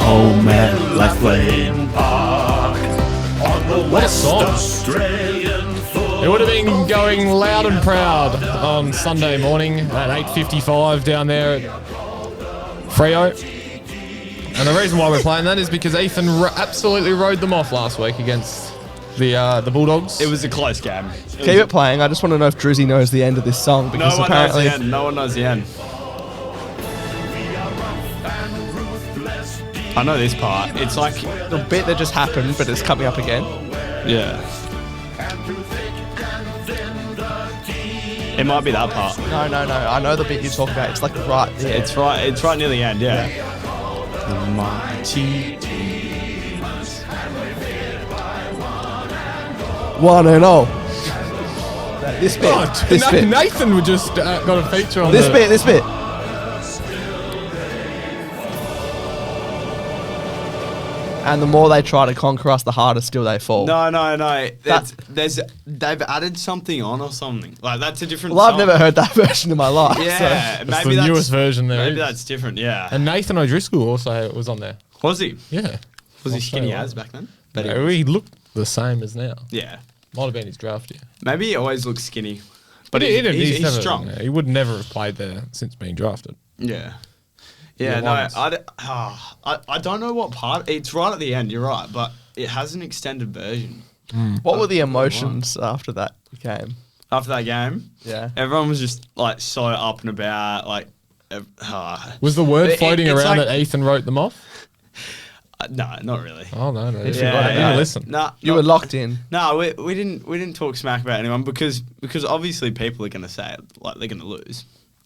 home at Lathlane Park on the What a West song. Australian It would have been going loud and proud on Sunday morning at 8:55 down there at Freo. And the reason why we're playing that is because Ethan absolutely rode them off last week against the Bulldogs. It was a close game. Keep it playing. I just want to know if Drizzy knows the end of this song because No one knows apparently the end. No one knows the end. I know this part. It's like, the bit that just happened, but it's coming up again. yeah. It might be that part. No. I know the bit you talk about. It's like right there. It's right near the end. Yeah. One and all. This bit. Oh, This bit. Nathan would just got a feature on This bit. This bit. And the more they try to conquer us, the harder still they fall. No. They've added something on or something. Like that's a different. Well, I've song. never heard that version in my life. Yeah, So. That's maybe the that's newest version there. Maybe is. that's different. Yeah. And Nathan O'Driscoll also was on there. Was he? Yeah. Was he I'll skinny say as what. back then? No, he looked the same as now. Yeah. Might have been his draft year. Maybe he always looks skinny, but He didn't. he's never, strong. He would never have played there since being drafted. Yeah. Yeah, Yeah, no, once. I don't know what part. It's right at the end, you're right, but it has an extended version. What were the emotions after that game? After that game, Yeah. everyone was just like so up and about. Like, Was the word It- floating it's around like- that Ethan wrote them off? no, not really. Oh no, If you I got it, didn't yeah. listen. Nah, You were locked in. No, we didn't talk smack about anyone because obviously people are going to say it, like they're going to lose.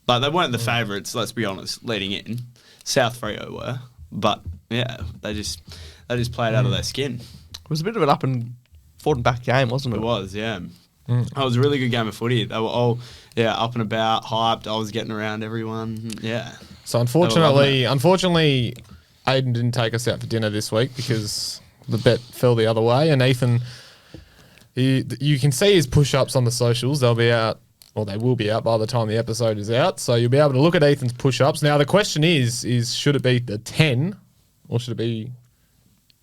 Like they weren't the favourites, let's be honest, leading in. South Freo were, but yeah, they just played out of their skin. It was a bit of an up and forward and back game, wasn't it? It was, yeah. It was a really good game of footy. They were all up and about, hyped. I was getting around everyone. Yeah. So unfortunately, Aiden didn't take us out for dinner this week because the bet fell the other way. And Ethan, you can see his push-ups on the socials. They'll be out, or they will be out by the time the episode is out. So you'll be able to look at Ethan's push-ups. Now the question is should it be the 10 or should it be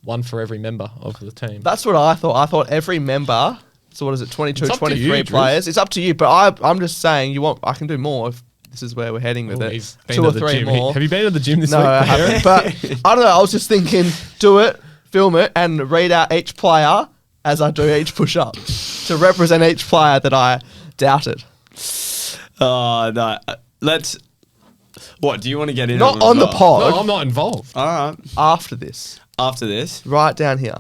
one for every member of the team? That's what I thought. I thought every member, so what is it, 22, It's up to 23 you, Drew. players. It's up to you, but I'm just saying I can do more if this is where we're heading with Oh, it. he's been 2 to or the 3 gym. more. Have you been to the gym this No, week? I haven't. But I don't know. I was just thinking, do it, film it, and read out each player as I do each push-up to represent each player that I doubted. Oh, no. Let's... What, do you want to get in Not on on the as well? pod. No, I'm not involved. All right. After this, After this... right down here.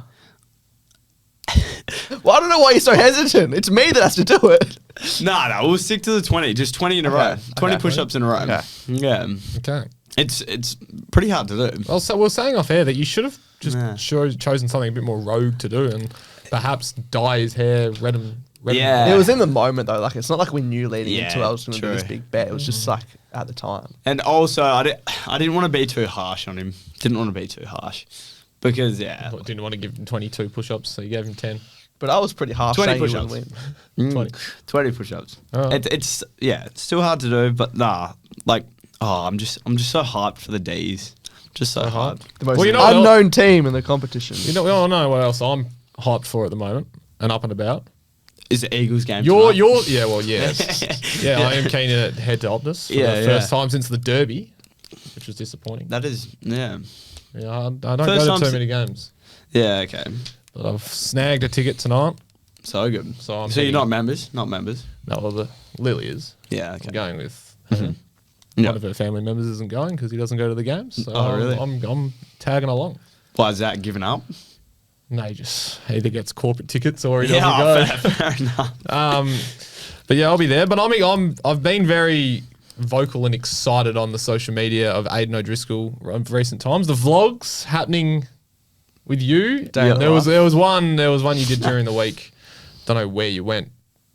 Well, I don't know why you're so hesitant. It's me that has to do it. No, we'll stick to the 20. Just 20 in a row. 20 Okay. push-ups in a row. Okay. Yeah. Okay. It's pretty hard to do. Well, so we're saying off air that you should have just Yeah. chosen something a bit more rogue to do and perhaps dye his hair red and Yeah. It was in the moment though. Like it's not like we knew leading Yeah, into it I was going to do this true. big bet. It was just like at the time. And also, I didn't want to be too harsh on him. Didn't want to be too harsh. Because, yeah. Didn't want to give him 22 push-ups, so you gave him 10. But I was pretty harsh. 20 saying he push-ups. wouldn't win. 20. 20 push-ups. Oh. It's still hard to do, but nah. Like, I'm just so hyped for the D's. Just so hyped. The most Well, you know what unknown team in the competition. You know, we all know what else I'm hyped for at the moment and up and about. Is the Eagles game You're, tonight? yeah, well, yes. Yeah, I am keen to head to Optus for Yeah, the first time since the Derby, which was disappointing. That is, yeah. Yeah, I don't First go time to too si- many games. Yeah, okay. But I've snagged a ticket tonight. So good. So I'm So you're heading- not members? Not members? No, well, the Lily is. Yeah, okay. I'm going with Yeah. one of her family members isn't going because he doesn't go to the games. So Oh, really? I'm tagging along. Why is that given up? No, he just either gets corporate tickets or he doesn't Yeah, go. fair enough. But yeah, I'll be there. But I've been very vocal and excited on the social media of Aiden O'Driscoll of recent times. The vlogs happening with you. Damn there was right. one you did during the week. Don't know where you went,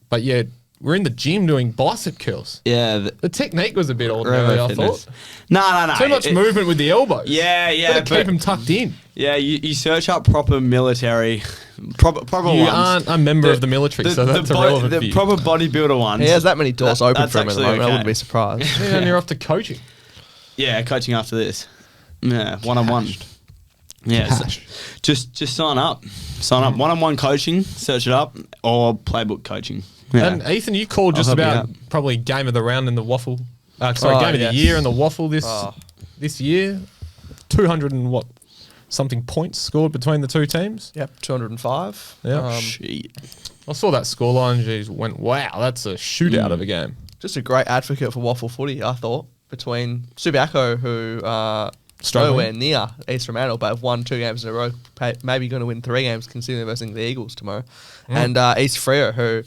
but yeah, we're in the gym doing bicep curls. Yeah. The technique was a bit ordinary, I thought. No. Too much movement with the elbows. Yeah. Gotta keep them tucked in. Yeah, you search up proper military, proper You ones. aren't a member of the military, so that's irrelevant for The you. proper bodybuilder ones. He has that many doors open that's for him at the actually moment. I okay. wouldn't be surprised. Yeah, and you're off to coaching. Yeah, coaching after this. Yeah, one-on-one. Yeah, so Cash. just sign up. Sign up. One-on-one coaching, search it up, or playbook coaching. Yeah. And Ethan, you called I'll just help you about out. probably game of the round in the waffle. Game of yes. the year in the waffle this Oh. this year. 200 and what something points scored between the two teams. Yep, 205. Yeah. Shit. I saw that scoreline. Geez, went wow. That's a shootout of a game. Just a great advocate for waffle footy, I thought, between Subiaco, who are Struggling. nowhere near East Fremantle, but have won 2 games in a row, maybe going to win 3 games considering they're versing the Eagles tomorrow. And East Freo, who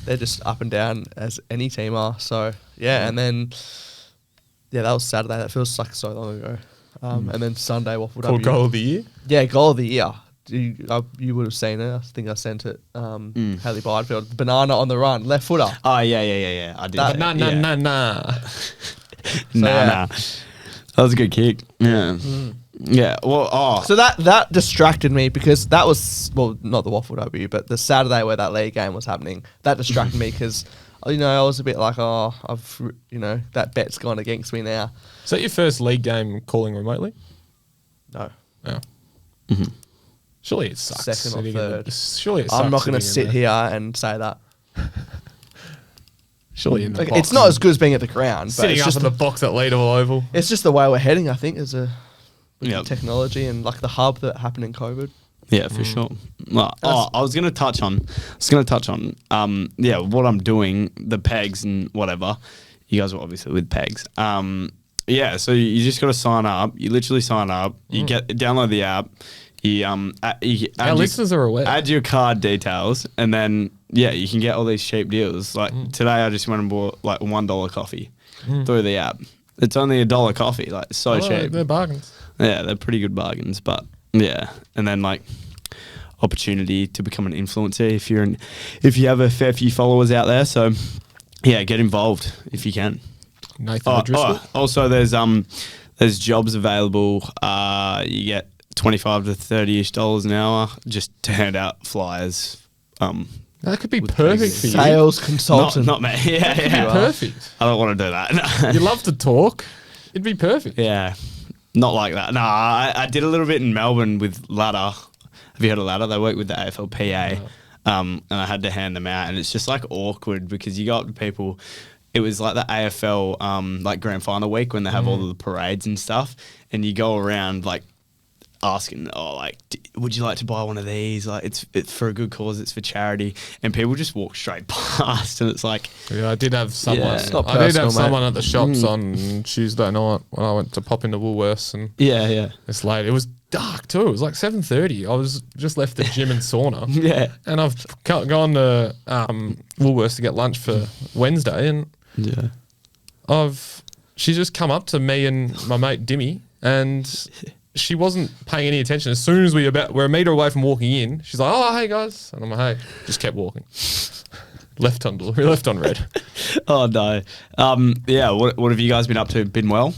they're just up and down as any team are. So, yeah, and then, that was Saturday. That feels like so long ago. And then Sunday, Waffle Called W. goal of the year. Yeah, goal of the year. You would have seen it. I think I sent it. Haley Bidefeld, banana on the run, left footer. Oh, yeah. I did. That- Nah. Nah. yeah. That was a good kick. Yeah. Yeah. Well, So that distracted me because that was, well, not the Waffle W, but the Saturday where that league game was happening. That distracted me because, I was a bit like, that bet's gone against me now. Is that your first league game calling remotely? No. Yeah. Surely it sucks. Second or sitting in the- third. surely it sucks. I'm not going to sitting sit in there. here and say that. Surely in the Like, box. it's not as good as being at the ground, but sitting it's up just, in the box at Leadville Oval. it's just the way we're heading, I think, with Yep. the technology and like the hub that happened in COVID. Yeah, for sure. Well, I was going to touch on, what I'm doing, the pegs and whatever. You guys were obviously with pegs. So you just got to sign up. You literally sign up. You download the app. You Our listeners are aware. add your card details, and then you can get all these cheap deals. Like today, I just went and bought like $1 coffee through the app. It's only $1 coffee. Like it's so cheap. They're bargains. Yeah, they're pretty good bargains, but yeah, and then like opportunity to become an influencer if you have a fair few followers out there. So yeah, get involved if you can. Nathan O'Driscoll. Also, there's jobs available. You get $25 to $30-ish an hour just to hand out flyers. That could be with perfect pegs. for you. Sales consultant. Not me. Yeah, It'd be perfect. I don't want to do that. You love to talk. It'd be perfect. Yeah, not like that. No, I did a little bit in Melbourne with Ladder. Have you heard of Ladder? They work with the AFLPA, and I had to hand them out, and it's just like awkward because you go up to people. It was like the AFL like grand final week when they have all of the parades and stuff, and you go around like asking, would you like to buy one of these? Like it's for a good cause, it's for charity, and people just walk straight past, and it's like, Yeah, I did have someone. Yeah. It's not I did personal, have mate. someone at the shops on Tuesday night when I went to pop into Woolworths, and yeah, it's late. It was dark too. It was like 7:30. I was just left the gym and sauna. yeah, And I've gone to Woolworths to get lunch for Wednesday, and yeah. she's just come up to me and my mate Dimmy, and she wasn't paying any attention. As soon as we're a metre away from walking in, she's like, "Oh, hey guys," and I'm like, "Hey," just kept walking. left on red. Oh no. What have you guys been up to? Been well?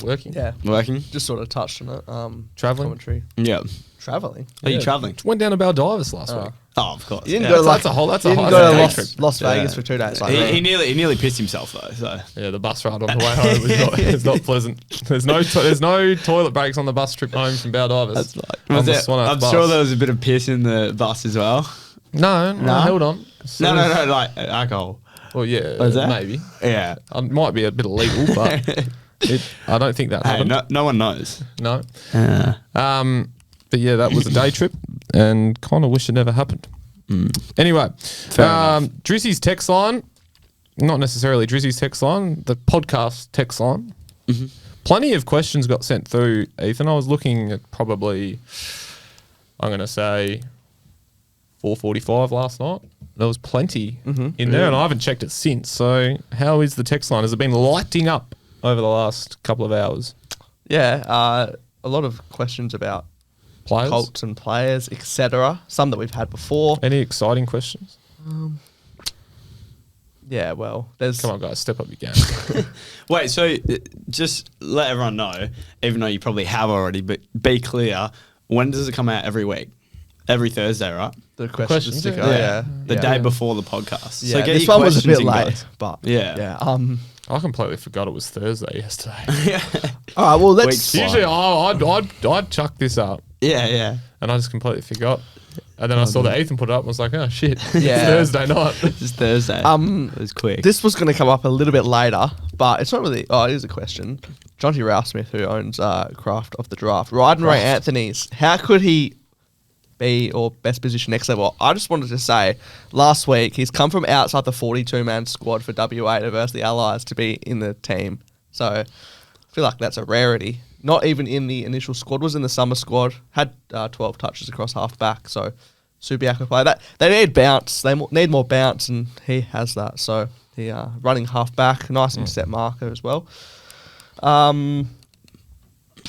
Working. Yeah. Working? Just sort of touched on it. Travelling? Commentary. Yeah. Traveling. Are you travelling? Went down to Baldivis last week. Oh, of course. You didn't Yeah. go like that's a whole- that's a you didn't whole- go to that's a day Las trip. Vegas for 2 days. Like He me. nearly pissed himself though. So Yeah, the bus ride on the way home was not pleasant. There's no toilet breaks on the bus trip home from Baldivis. that's right. On Was the there, Swanage I'm bus. sure there was a bit of piss in the bus as well. No, I held on. No, like alcohol. Well, yeah, Was that? maybe. Yeah. It might be a bit illegal, but I don't think that Hey, happened. no one knows. No. But yeah, that was a day trip, and kind of wish it never happened. Anyway, enough. Drizzy's text line, not necessarily Drizzy's text line, the podcast text line. Plenty of questions got sent through, Ethan. I was looking at probably, I'm going to say, 4:45 last night. There was plenty in there, and I haven't checked it since. So how is the text line? Has it been lighting up over the last couple of hours? Yeah. A lot of questions about Players? Colts and players, etc. Some that we've had before. Any exciting questions? Yeah. Well, there's. Come on, guys, step up your game. Wait, so just let everyone know, even though you probably have already, but be clear, when does it come out every week? Every Thursday, right? The questions, questions to yeah. go. Yeah. The day before the podcast. Yeah, so get this your one was a questions bit in, late, guys. but Yeah. yeah. I completely forgot it was Thursday yesterday. All right, well, let's. Weeks Usually, I'd chuck this up, Yeah. and I just completely forgot. And then I saw that Ethan put it up, and was like, "Oh shit, Yeah. it's Thursday night." It's Thursday. It was quick. This was going to come up a little bit later, but it's not really. Oh, it is a question. Jonty Rouse-Smith, who owns Craft of the Draft, Ryden Ray Anthony's. How could he be or best position next level? I just wanted to say, last week he's come from outside the 42-man squad for WA versus the Allies to be in the team. So I feel like that's a rarity. Not even in the initial squad, was in the summer squad. Had 12 touches across half back. So Subiaco play that. They need bounce. They need more bounce, and he has that. So he running half back, nice intercept marker as well.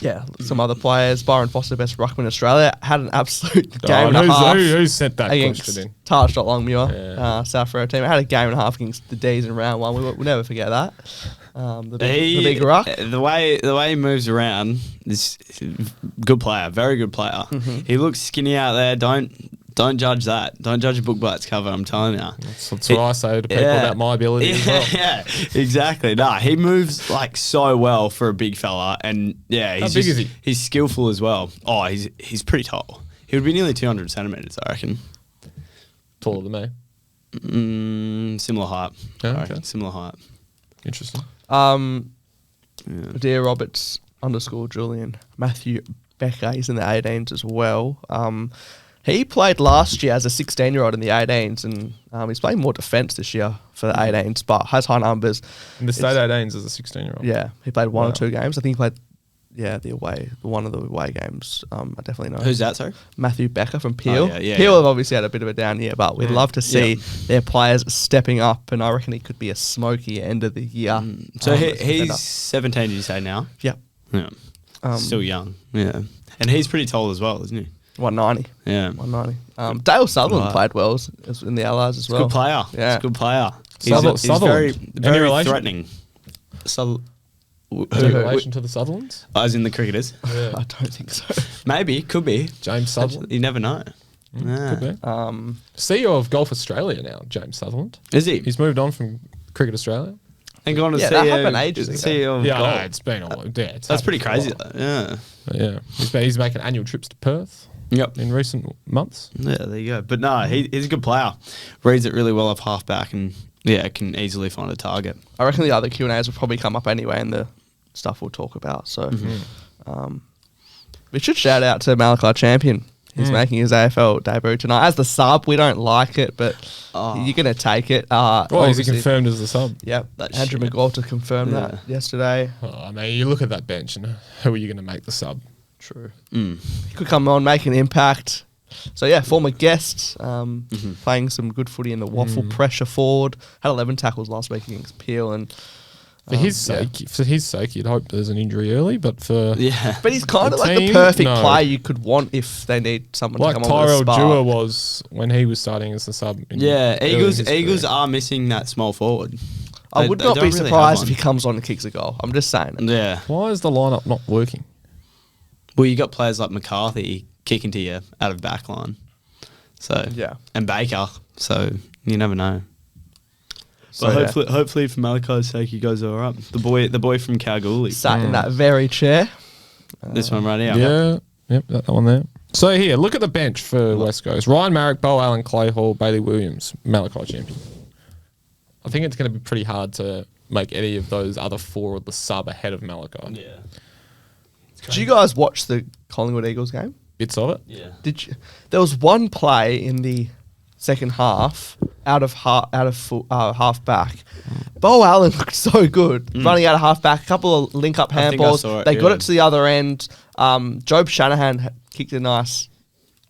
Yeah, some other players. Byron Foster, best ruckman in Australia, had an absolute game and a half. Who sent that against question in? Taj.Longmuir, South Freo team. Had a game and a half against the D's in round one. We'll never forget that. The big ruck. The way he moves around, this good player, very good player. He looks skinny out there. Don't judge that. Don't judge a book by its cover. I'm telling you. That's what I say to people about my ability as well. Yeah, exactly. Nah, he moves like so well for a big fella, and yeah, How big is he? He's skillful as well. Oh, he's pretty tall. He would be nearly 200 centimeters, I reckon. Taller than me. Similar height. Yeah, I okay. reckon. Similar height. Interesting. Dear Roberts _ Julian Matthew Becker. He's in the 18s as well. He played last year as a 16-year-old in the 18s, and he's playing more defence this year for the 18s, but has high numbers. In the state 18s as a 16-year-old. Yeah, he played one or two games. I think he played, one of the away games. I definitely know. Who's that, sorry? Matthew Becker from Peel. Yeah, Peel have obviously had a bit of a down year, but we'd love to see their players stepping up, and I reckon he could be a smoky end of the year. So he's 17, did you say now? Yep. Yeah. Still young. Yeah. And he's pretty tall as well, isn't he? 190. Yeah. 190. Dale Sutherland played well as in the Allies as well. Good player. Yeah. He's a good player. Sutherland. He's very, Any very relation? threatening. Any relation to the Sutherlands? As in the cricketers? Yeah. I don't think so. Maybe. Could be. James Sutherland. You never know. Yeah. Could be. CEO of Golf Australia now, James Sutherland. Is he? He's moved on from Cricket Australia. And gone to Yeah, CEO, that happened ages ago. CEO of Yeah, golf. no, it's been all. Yeah, it's That's pretty happened crazy for a though. Yeah. while. Yeah, he's making annual trips to Perth Yep. in recent months. Yeah, there you go. But no, he's a good player. Reads it really well off half back and can easily find a target. I reckon the other Q&As will probably come up anyway in the stuff we'll talk about. So we should shout out to Malachi Champion. He's making his AFL debut tonight. As the sub, we don't like it, but you're going to take it. Well, is he obviously- confirmed as the sub? Yep. That's Andrew shit. McGualter confirmed that yesterday. Oh, I mean, you look at that bench and who are you going to make the sub? True. He could come on, make an impact. So, yeah, former guest, playing some good footy in the waffle, pressure forward. Had 11 tackles last week against Peel. And For his sake, you'd hope there's an injury early, but for Yeah. But he's kind of The like the team? perfect No. player you could want if they need someone like to come on with a Tyrell spark. Dewar was when he was starting as the sub. Yeah, early in his Eagles career. are missing that small forward. I would They not don't be really surprised have if he comes on and kicks a goal. I'm just saying. one. Yeah. Why is the lineup not working? Well, you got players like McCarthy kicking to you out of back line. So Yeah. and Baker. So you never know. So, But yeah. hopefully for Malachi's sake, he goes all right. The boy from Kalgoorlie. Sat in that very chair. This one right here. Yeah. Yep, that one there. So here, look at the bench for West Coast. Ryan Marrick, Bo Allen, Clay Hall, Bailey Williams, Malachi Champion. I think it's going to be pretty hard to make any of those other four of the sub ahead of Malachi. Yeah. Did you guys watch the Collingwood Eagles game? Bits of it. Yeah. Did you? There was one play in the second half out of half back. Bo Allen looked so good running out of half back. A couple of link up I think I handballs. saw it, They got yeah. it to the other end. Job Shanahan kicked a nice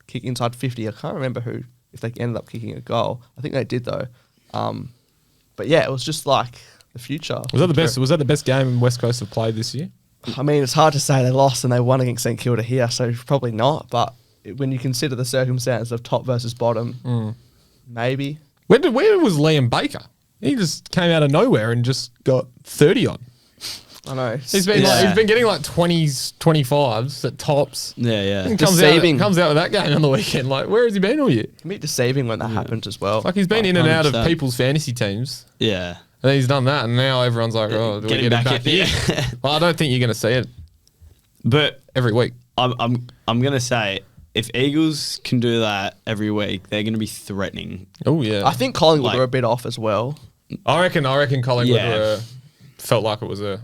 kick inside 50. I can't remember if they ended up kicking a goal. I think they did though. But yeah, it was just like the future. Was that the best? Was that the best game West Coast have played this year? I mean, it's hard to say they lost and they won against St Kilda here, so probably not. But when you consider the circumstance of top versus bottom, maybe. Where was Liam Baker? He just came out of nowhere and just got 30 on. I know. He's been he's been getting like 20s, 25s at tops. Yeah. And Deceiving. comes out with that game on the weekend. Like, where has he been all year? It can be deceiving when that happens as well. Like, he's been in and out of 100%. people's fantasy teams. Yeah. then he's done that, and now everyone's like, "Oh, do we get him back in?" Yeah. Well, I don't think you're going to see it But every week. I'm gonna say if Eagles can do that every week, they're gonna be threatening. Oh yeah, I think Collingwood Like- were a bit off as well. I reckon Collingwood Yeah. felt like it was a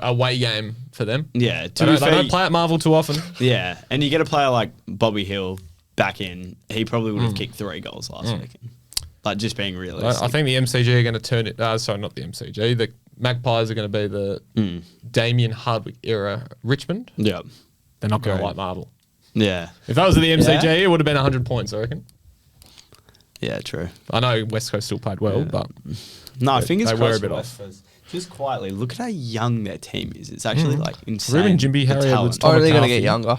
away game for them. Yeah, They don't play at Marvel too often. Yeah, and you get a player like Bobby Hill back in. He probably would have kicked 3 goals last weekend. Like just being realistic. I think the MCG are going to turn it. Sorry, not the MCG. The Magpies are going to be the Damien Hardwick era Richmond. Yeah, They're not going to Right. like Marvel. yeah, If that was at the MCG, Yeah. it would have been 100 points, I reckon. yeah. True. I know West Coast still played well, but No, They- fingers they crossed. were a bit for off. West Coast. Just quietly, look at how young their team is. It's actually like insane. Ruben Jimby, the Harry talent. Edwards, Tom Only going to McCarthy. get younger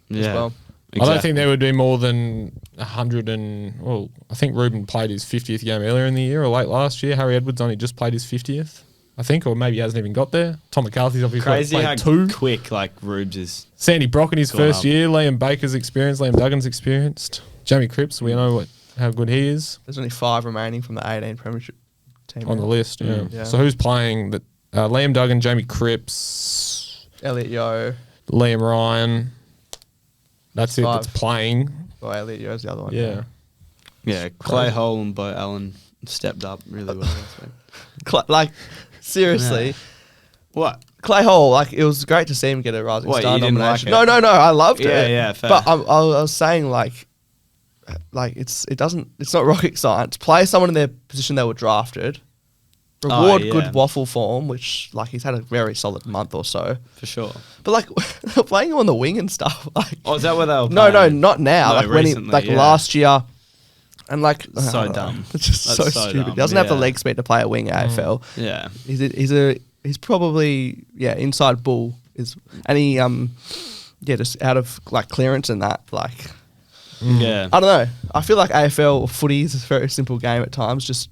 Yeah, as well. I don't think there would be more than 100 and... Well, I think Ruben played his 50th game earlier in the year or late last year. Harry Edwards only just played his 50th, I think, or maybe he hasn't even got there. Tom McCarthy's obviously Crazy how played 2. quick like Rubes is. Sandy Brock in his Gone first up. year. Liam Baker's experienced. Liam Duggan's experienced. Jamie Cripps, we know how good he is There's only 5 remaining from the 18 premiership team. on the now. list. Yeah. Yeah. So who's playing? That Liam Duggan, Jamie Cripps, Elliot Yeo. Liam Ryan. That's it. 5. That's playing. Well, Elliot Yeo's the other one. Yeah. Yeah, Clay Hole and Bo Allen stepped up really well. this week. Like, seriously. Yeah. What? Clay Hall, like, it was great to see him get a Rising What, Star you didn't like nomination. it? No, I loved Yeah, it. yeah, fair. But I was saying, like it's not rocket science. Play someone in their position they were drafted. Reward yeah. good waffle form, which, like, he's had a very solid month or so. For sure. But, like, they're playing him on the wing and stuff. Like, Oh, is that where they were no, playing? not now. No, like, when he, recently, like, yeah. last year. And, like, I So don't know. dumb. It's just That's so so stupid. dumb, He doesn't have the yeah. leg speed to play a wing at AFL. Yeah. He's probably inside bull is, and he just out of like clearance and that, like, Yeah. I don't know. I feel like AFL footy is a very simple game at times. Just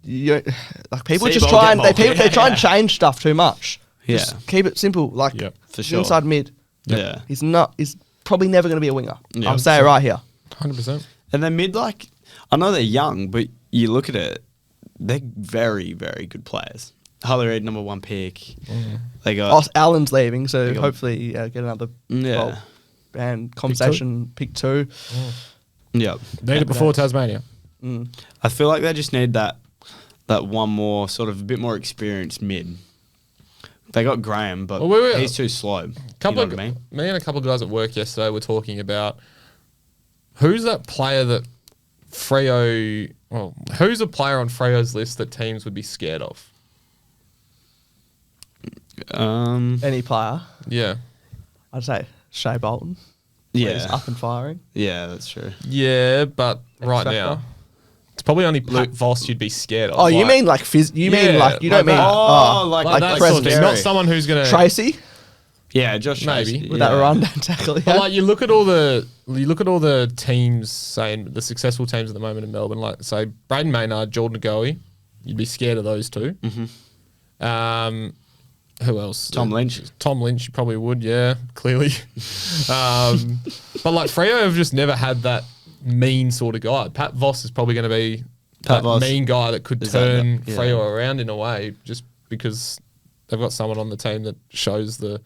like people See just ball, try get and ball. they try and Yeah. change stuff too much. Yeah. Just keep it simple. Like, Yep. For sure. inside mid. Yeah. He's probably never going to be a winger. Yeah. I'll say it right here. 100%. And then mid, like, I know they're young, but you look at it, they're very, very good players. Harley Reid, number 1 pick. They got Allen's leaving, so They got- hopefully get another Yeah. and conversation pick 2. yeah. Need it before Tasmania. I feel like they just need that one more sort of a bit more experienced mid. They got Graham, but Well, he's too slow. Couple you know of, what I mean? Me and a couple of guys at work yesterday were talking about who's that player that Freo. Well, who's a player on Freo's list that teams would be scared of? Any player, Yeah, I'd say Shea Bolton. He's yeah, up and firing. yeah, that's true. yeah, but right X-factor. now it's probably only Pat Voss you'd be scared of. Oh, you like- mean like you mean Yeah, like you don't like mean that. Like like that sort of thing? Scary. Not someone who's gonna Tracy Yeah, Josh Maybe. Tracy, with yeah. that run down tackle. But Yeah. like you look at all the teams, saying the successful teams at the moment in Melbourne, like say Braden Maynard, Jordan Agoe, you'd be scared of those two. Who else? Tom Lynch. Tom Lynch, you probably would, yeah, clearly. But like Freo have just never had that mean sort of guy. Pat Voss is probably going to be Pat that Voss. mean guy that could Is that turn the- yeah. Freo around in a way, just because they've got someone on the team that shows the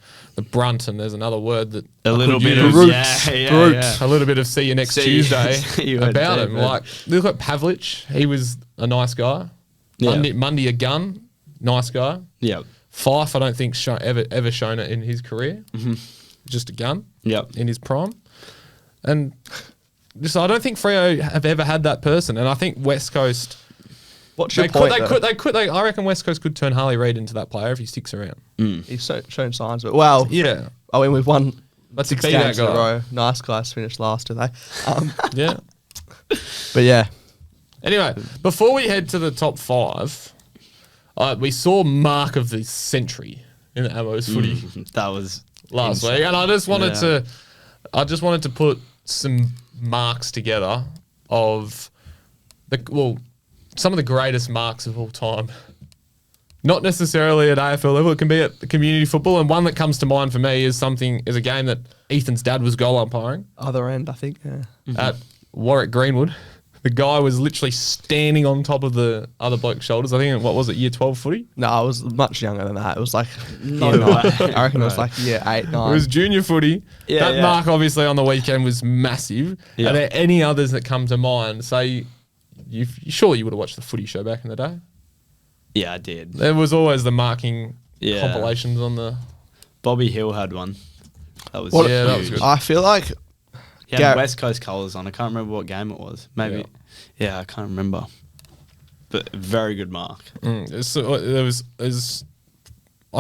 brunt, and there's another word that A I little could bit use. of Brute. yeah. A little bit of see you next See you- Tuesday see you at about him. David. Like look at Pavlich, he was a nice guy. Yeah. Mundy a gun, nice guy. Yeah. Fife, I don't think ever shown it in his career. Just a gun. Yep. In his prime, and just I don't think Freo have ever had that person. And I think West Coast. What's your point? I reckon West Coast could turn Harley Reid into that player if he sticks around. He's shown signs, but well, Yeah, I mean we've won let's 6 be that games in a guy. row. Nice guys finished last today. Yeah. But yeah, Anyway, before we head to the top 5, we saw Mark of the Century in the Amos footy That was last insane. week, and I just wanted Yeah. to put some marks together of some of the greatest marks of all time. Not necessarily at AFL level, it can be at community football, and one that comes to mind for me is a game that Ethan's dad was goal umpiring other end I think. Yeah. at Warwick Greenwood the guy was literally standing on top of the other bloke's shoulders. I think, what was it, year 12 footy? No, I was much younger than that. It was like, No year way. nine. I reckon it was like year 8, 9. It was junior footy. Yeah, That yeah. mark, obviously, on the weekend was massive. Yeah. Are there any others that come to mind? Say, surely you would have watched the footy show back in the day. Yeah, I did. There was always the marking Yeah. compilations on the... Bobby Hill had one. That was Yeah, that was huge. good. I feel like He had West Coast colours on. I can't remember what game it was. Maybe. Yeah, I can't remember. But very good mark. I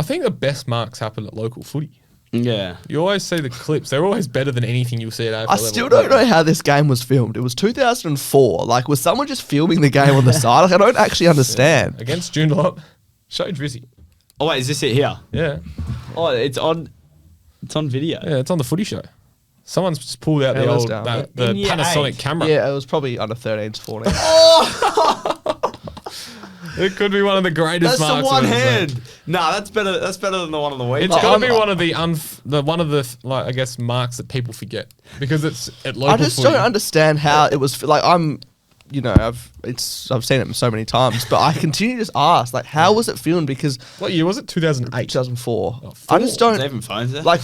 think the best marks happen at local footy. Yeah. You always see the clips. They're always better than anything you'll see at AFL I level. still don't know how this game was filmed. It was 2004. Like, was someone just filming the game on the side? Like, I don't actually understand. Against Joondalup, show Drizzy. Oh wait, is this it here? Yeah. Oh, it's on video. Yeah, it's on the footy show. Someone's just pulled out Yeah, the it was old down. the In year Panasonic 8. camera. Yeah, it was probably under 13s, 14s. It could be one of the greatest That's the marks. one I've ever seen. hand. Nah, that's better. That's better than the one on the weekend. It's got to be I'm- one of the like I guess marks that people forget because it's at local I just footy. don't understand how it was. Like, I've seen it so many times, but I continue to just ask, like, how was it filmed? Because What year was it? 2008. 2004. Oh, I just There's don't even phones there. like.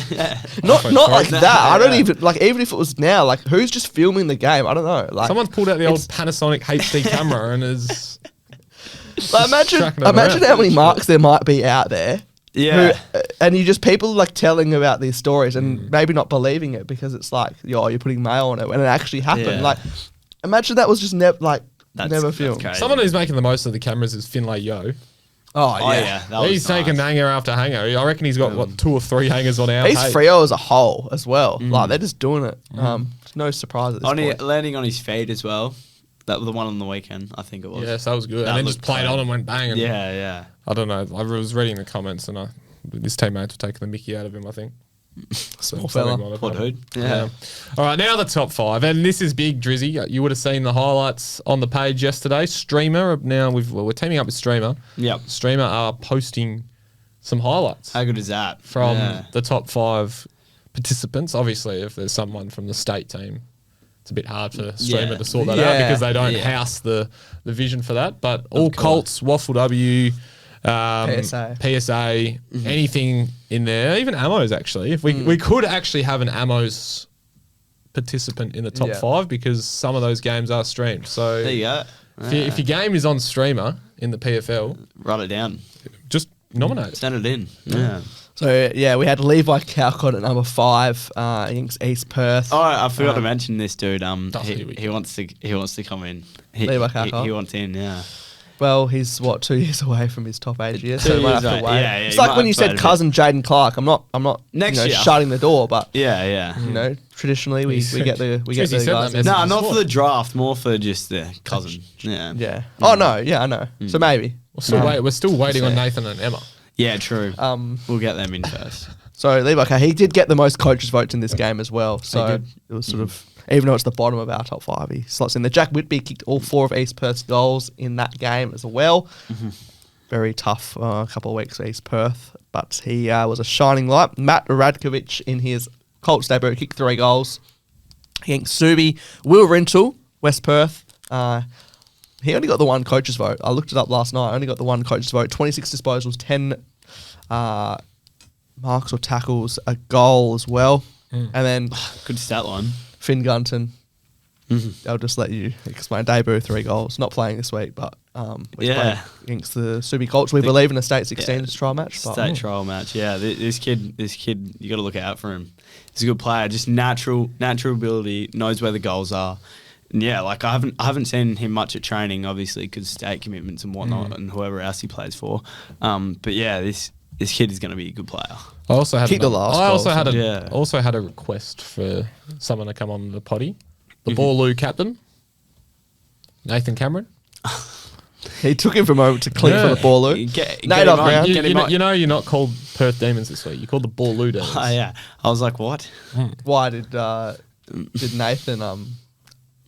yeah. Not like Nah, that. I don't yeah. even like. Even if it was now, like, who's just filming the game? I don't know. Like, Someone's pulled out the old it's- Panasonic HD camera and is like, imagine tracking it imagine around. how many marks there might be out there. Yeah. And you just people like telling about these stories and maybe not believing it because it's like, you're putting mail on it when it actually happened. Yeah. Like, imagine that was just never That's filmed. crazy. someone who's making the most of the cameras is Finlay Yo. Oh, Oh yeah, that He's was taking nice. hanger after hanger. I reckon he's got what 2 or 3 hangers on our He's page. Freo as a whole as well. Like, they're just doing it. No surprise at this point. Landing on his feet as well. That was the one on the weekend, I think it was. Yes, that was good. That and then just looked played great. on and went bang. And Yeah. I don't know. I was reading the comments and his teammates were taking the mickey out of him, I think. Small Something fella. might have Poor happened. dude. Yeah. All right, now the top 5. And this is big, Drizzy. You would have seen the highlights on the page yesterday. Streamer, now we're teaming up with Streamer. Yep. Streamer are posting some highlights How good is that? from Yeah. the top 5 participants. Obviously, if there's someone from the state team, it's a bit hard for Streamer Yeah. to sort that Yeah. out because they don't Yeah. house the vision for that. But all course. Colts, Waffle W, PSA. anything in there, even Ammos actually. If we could actually have an Ammos participant in the top Yeah. 5 because some of those games are streamed. So There you go. if your game is on Streamer in the PFL, Write it down. just nominate it. Send it in. Yeah. So, yeah, we had Levi Cowcott at number 5 against East Perth. Oh, I forgot to mention this dude. here we He wants to come in. Levi He Cowcott? wants in. Yeah. Well, he's 2 years away from his top age year, so 2 he might years have to away. wait. Yeah, It's he like might when you have to wait said a cousin Jaden Clark. I'm not Next year. shutting the door, but Yeah. you know, traditionally we get the Drizzy sent that guys. message. No, as not well. for the draft. More for just the cousin. Yeah. Yeah. Oh no, yeah, I know. So maybe. We're still waiting on Nathan and Emma. Yeah. True. Um, We'll get them in first. So Levi, he did get the most coaches' votes in this game as well. So did. it was sort of, even though it's the bottom of our top 5, he slots in there. Jack Whitby kicked all 4 of East Perth's goals in that game as well. Very tough couple of weeks for East Perth, but he was a shining light. Matt Radkovich in his Colts debut kicked 3 goals against Subi. Will Rental, West Perth. He only got the 1 coach's vote. I looked it up last night. Only got the 1 coach's vote. 26 disposals, 10 marks or tackles, a goal as well. And then Good stat line. Finn Gunton. I'll just let you explain. Debut 3 goals. Not playing this week, but we Yeah. played against the Subi Colts. We believe in a state 16 trial match. But State trial match. Yeah. This kid, you got to look out for him. He's a good player. Just natural ability. Knows where the goals are. And yeah, like I haven't seen him much at training, obviously, because state commitments and whatnot, and whoever else he plays for. But yeah, this kid is going to be a good player. I also had Kick the last I also goal, had a yeah. also had a request for someone to come on the potty. The Borloo captain, Nathan Cameron. he took him for a moment to clean for Yeah. the ball. Get Nate him off on, ground. get him on. You know you're not called Perth Demons this week. You're called the Borloo Demons. Oh, yeah. I was like, what? Why did Nathan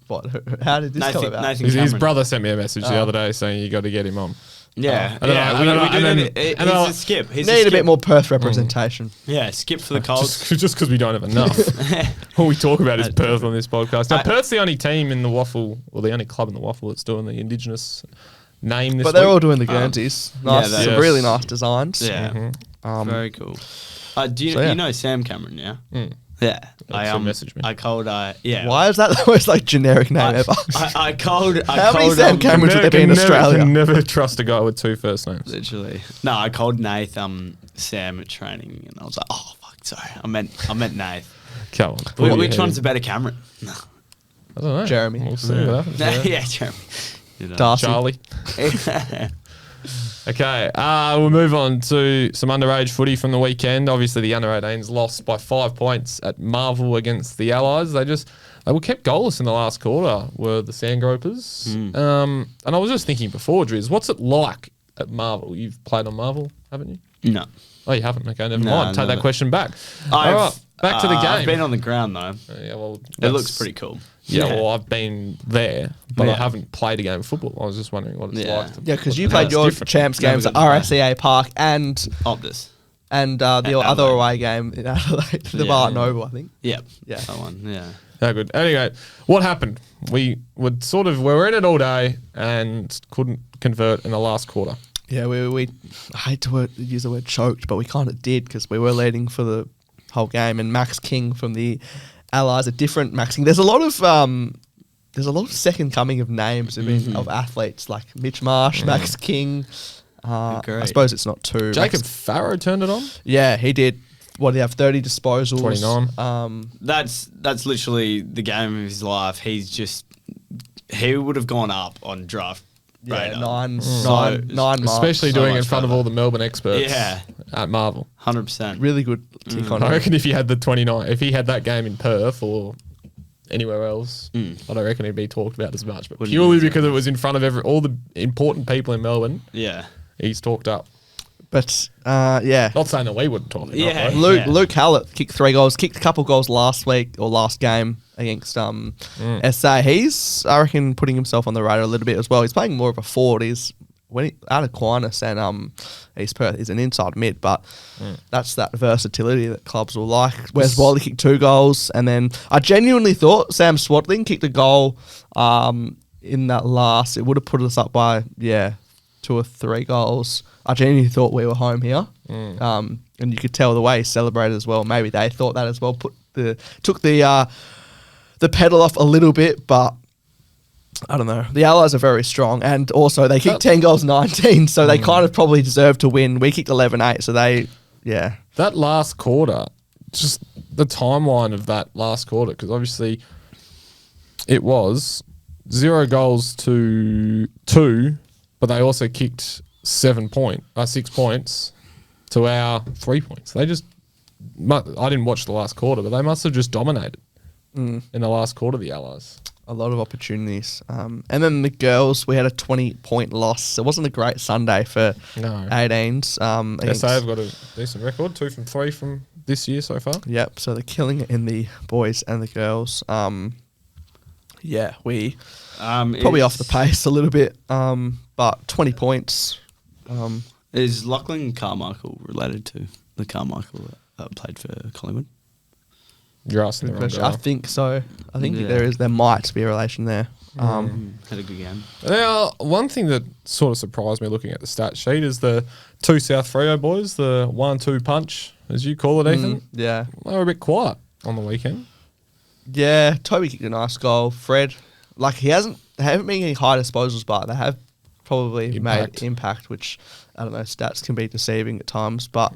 what? How did this come about? Nathan His Cameron. brother sent me a message the other day saying you got to get him on. Yeah, And then yeah. I- We and do then- need and he's then a skip. He's Need a skip. bit more Perth representation. Yeah, skip for the Colts. just because we don't have enough. All we talk about is Perth on this podcast. Now, Perth's the only team in the Waffle, or the only club in the Waffle that's doing the Indigenous name this But they're week. all doing the Guernseys. Nice, yeah, some yes. really nice designs. Yeah, very cool. Do you so yeah. you know Sam Cameron? Yeah, yeah. So message me. I called. Yeah. Why is that the most like generic name ever? I called. How many Sam Camerons would there be in Australia? Can never trust a guy with 2 first names. Literally. No, I called Nath Sam at training, and I was like, oh fuck, sorry, I meant Nath. Come on. Which one's a better Cameron? No. I don't know. Jeremy. We'll see what happens. Yeah, Jeremy. You know. Darcy. Charlie. Okay, we'll move on to some underage footy from the weekend. Obviously, the under-18s lost by 5 points at Marvel against the Allies. They were kept goalless in the last quarter, were the Sandgropers. And I was just thinking before, Driz, what's it like at Marvel? You've played on Marvel, haven't you? No. Oh, you haven't? Okay, never No, mind. Take that never. question back. All right, back to the game. I've been on the ground though. Yeah, well, It looks pretty cool. Yeah, well, I've been there, but I Yeah. haven't played a game of football. I was just wondering what it's Yeah. like. Yeah, because you No, played it's your different. champs Never games at got to play. RSEA Park and Optus. the other Adelaide. away game in Adelaide, the Yeah. Barton Oval, I think. Yep. Yeah. That one. Yeah. How good. Anyway, what happened? We were in it all day and couldn't convert in the last quarter. Yeah, we I hate to use the word choked, but we kind of did because we were leading for the whole game. And Max King from the Allies, a different Max King. There's a lot of second coming of names of athletes like Mitch Marsh, Max King. I Great. suppose it's not two. Jacob Max, Farrow turned it on. yeah, he did. What did he have? 30 disposals. 29. That's literally the game of his life. He would have gone up on draft. Yeah, radar. nine marks. Especially so doing it in much front of further. all the Melbourne experts Yeah. at Marvel. 100%. Really good kick on I him. reckon if he had the 29, if he had that game in Perth or anywhere else, I don't reckon he'd be talked about as much. But Wouldn't purely be. because it was in front of all the important people in Melbourne, Yeah. he's talked up. But yeah. Not saying that we wouldn't talk him Yeah. up, though. Luke Yeah. Luke Hallett kicked 3 goals, kicked a couple goals last week or last game against SA. He's, I reckon, putting himself on the radar a little bit as well. He's playing more of a forward. He's out of Aquinas and East Perth. He's an inside mid, but that's that versatility that clubs will like. Wes Wally kicked 2 goals, and then I genuinely thought Sam Swadling kicked a goal in that last. It would have put us up by 2 or 3 goals. I genuinely thought we were home here, and you could tell the way he celebrated as well. Maybe they thought that as well. Took the pedal off a little bit, but I don't know. The Allies are very strong, and also they kicked 10 goals, 19, so they kind of probably deserved to win. We kicked 11-8, so they That last quarter, just the timeline of that last quarter, because obviously it was 0 goals to 2, but they also kicked 6 points to our 3 points. They just, I didn't watch the last quarter, but they must have just dominated in the last quarter, the Allies. a lot of opportunities. And then the girls, we had a 20-point loss. It wasn't a great Sunday for No. 18s. SA have got a decent record, 2 from 3 from this year so far. Yep, so they're killing it in the boys and the girls. We probably off the pace a little bit, but 20 points. Is Lachlan Carmichael related to the Carmichael that played for Collingwood? You're asking the wrong I guy. think so. I think Yeah. there might be a relation there. Had a good game. Now, one thing that sort of surprised me looking at the stat sheet is the 2 South Freo boys, the 1-2 punch, as you call it, Ethan. Yeah. They were a bit quiet on the weekend. Yeah, Toby kicked a nice goal. Fred, they haven't been any high disposals, but they have probably made impact, which, I don't know, stats can be deceiving at times. But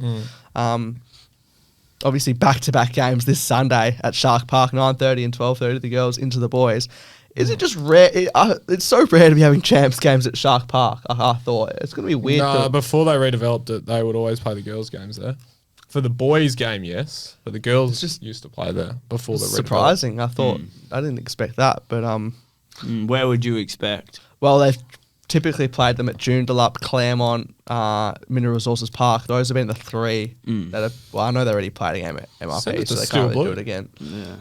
obviously back-to-back games this Sunday at Shark Park, 9:30 and 12:30, the girls into the boys. Is it just rare? It's so rare to be having champs games at Shark Park, I thought. It's going to be weird. No, before they redeveloped it, they would always play the girls' games there. For the boys' game, yes, but the girls just used to play there before the redeveloped. surprising. I thought, I didn't expect that. But, Where would you expect? well, they've typically played them at Joondalup, Claremont, Mineral Resources Park. Those have been the 3 that have. Well, I know they already played a game at Send MRP, it so to they Steel can't really Blue. do it again. Yeah.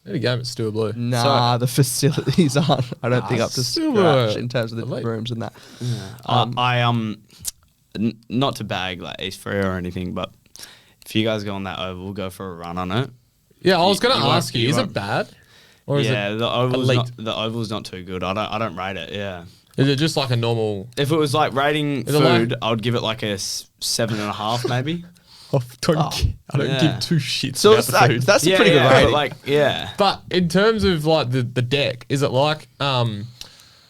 Any game at Steel Blue. Nah, the facilities aren't. I don't think up to still scratch in terms of the elite. rooms and that. Not to bag like East Free or anything, but if you guys go on that oval, go for a run on it. Yeah, I was going to you won't- ask you, you is it won't- bad? Or is Yeah, it the oval's elite? the oval's not too good. I don't rate it. Yeah. Is it just like a normal... If it was like rating Is it like- food, I would give it like a 7.5 maybe. I don't yeah. give two shits So about it's the that, food. that's a pretty good but rating. like yeah. But in terms of like the deck, is it like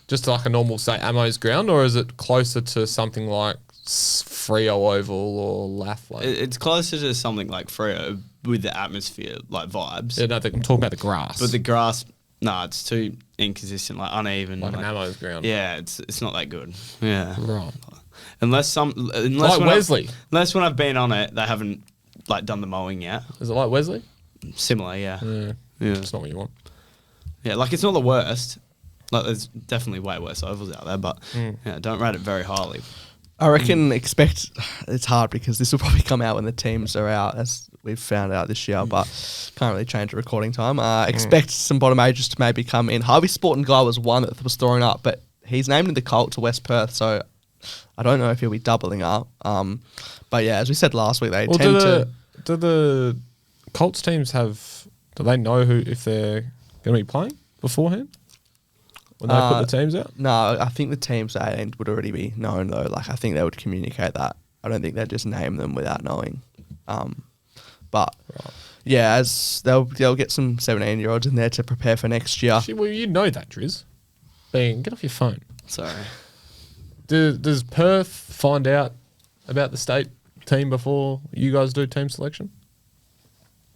just like a normal, say, Ammo's ground, or is it closer to something like Freo Oval or Laughlin? It's closer to something like Freo with the atmosphere, like vibes. Yeah, no, I'm talking about the grass. But the grass, it's too inconsistent, like uneven. like an Ammo's ground. Yeah, it's not that good. Yeah. Right. Unless Like when Wesley. unless when I've been on it, they haven't like done the mowing yet. Is it like Wesley? Similar, yeah. Yeah. Yeah. It's not what you want. Yeah, like it's not the worst. Like there's definitely way worse ovals out there, but yeah, don't rate it very highly. I reckon it's hard because this will probably come out when the teams are out, as we've found out this year, but can't really change the recording time. Expect some bottom ages to maybe come in. Harvey Sporting Guy was one that was thrown up, but he's named in the Colt to West Perth, so I don't know if he'll be doubling up. But yeah, as we said last week, they tend to... Do the Colts teams do they know if they're going to be playing beforehand? When they put the teams out? No, I think the teams that would already be known though. Like I think they would communicate that. I don't think they'd just name them without knowing. But yeah, as they'll get some 17-year-olds in there to prepare for next year. Actually, well, you know that, Driz. Get off your phone. Sorry. Does Perth find out about the state team before you guys do team selection?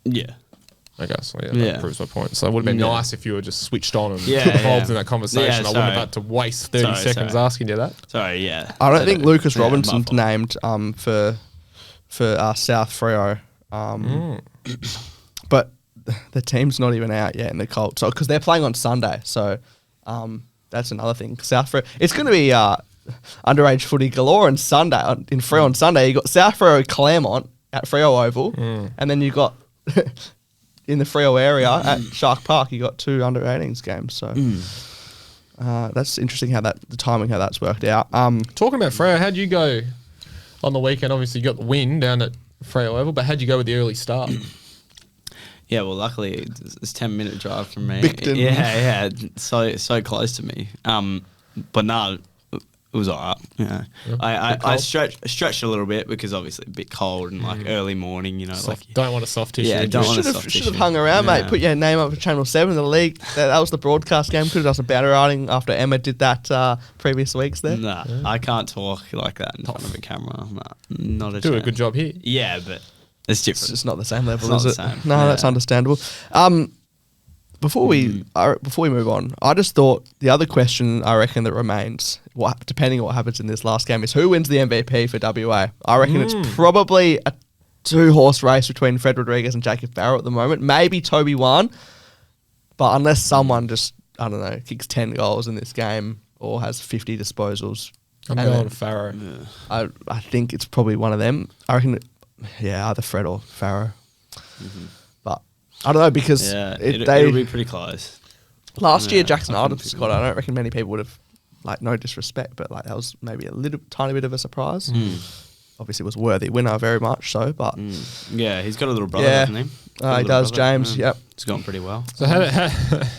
Yeah. Okay, so Yeah. that proves my point. So it would have been Yeah. nice if you were just switched on and Yeah, involved yeah. in that conversation. Yeah, I wouldn't sorry. have had to waste 30 seconds Sorry. asking you that. Sorry, yeah. I don't think Lucas Yeah, Robinson's my fault. named for South Freo. But the team's not even out yet in the Colts. So because they're playing on Sunday. So that's another thing. South Freo. It's going to be underage footy galore on Sunday. In Freo on Sunday, you got South Freo Claremont at Freo Oval. And then you got... in the Freo area at Shark Park, you got 2 under-18s games. So that's interesting the timing how that's worked out. Talking about Freo, how'd you go on the weekend? Obviously, you got the win down at Freo Oval, but how'd you go with the early start? Yeah, well, luckily it's a 10-minute drive from me. Bicton. Yeah, so close to me. But no, it was alright. Yeah, I cold? stretched a little bit because obviously a bit cold and like early morning. You know, Don't want a soft tissue. Yeah, don't want a Should soft have tissue. hung around, Yeah. mate. Put your name up for Channel 7 in the league. That was the broadcast game. Could have done some banner writing after Emma did that previous weeks there. Nah, I can't talk like that in front of a camera. Nah, not a Do a chance. good job here. Yeah, but it's It's different. just not the same level, It's is not it? the same. No, Yeah. that's understandable. Before we move on, I just thought the other question I reckon that remains, depending on what happens in this last game, is who wins the MVP for WA. I reckon it's probably a 2-horse race between Fred Rodriguez and Jacob Farrell at the moment. Maybe Toby won, but unless someone just, I don't know, kicks 10 goals in this game or has 50 disposals, I'm and going then- to Farrow. I think it's probably one of them. I reckon, either Fred or Farrow. But I don't know because Yeah, they it'll be pretty close. last year Yeah, Jackson I can Arnold pick Scott. I don't reckon many people would have, like, no disrespect, but like that was maybe a little tiny bit of a surprise. Obviously, it was worthy winner, very much so. But Yeah, he's got a little brother, yeah, hasn't he? Got a he little does. brother. James, Yeah. yep. It's gone pretty well. So